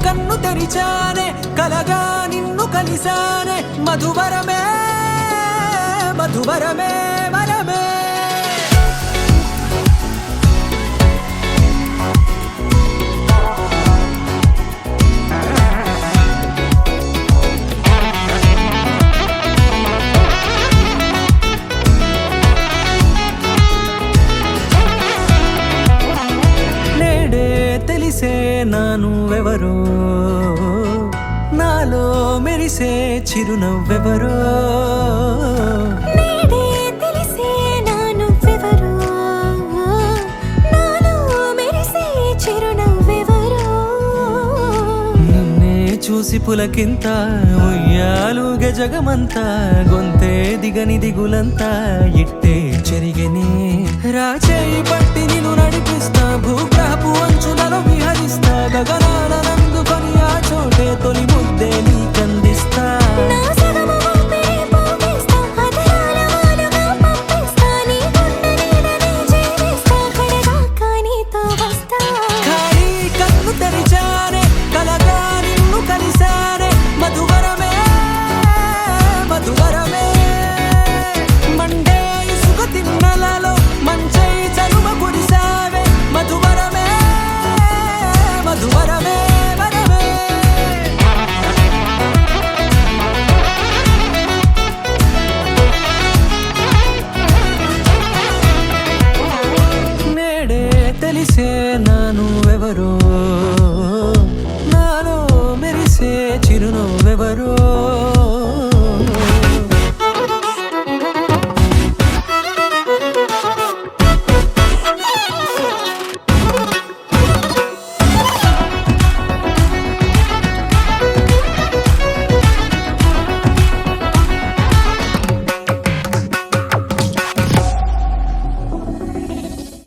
కన్ను తెరిచానే కలగా నిన్ను కలిసానే మధువరమే మధువరమే వరమే తెలిసే నానువెవరో నాలో మెరిసే చిరునవ్వెవరో నేడే తెలిసే నానువెవరో నాలో మెరిసే చిరునవ్వెవరో నిన్నే చూసి పులకింత ఉయ్యాలుగే జగమంతా గొంతే దిగని దిగులంతా ఇట్టే చెరిగని రాచేయి పట్టి నిన్ను నడిపిస్తా భూగ్రహపు అంచులలో విహరిస్తా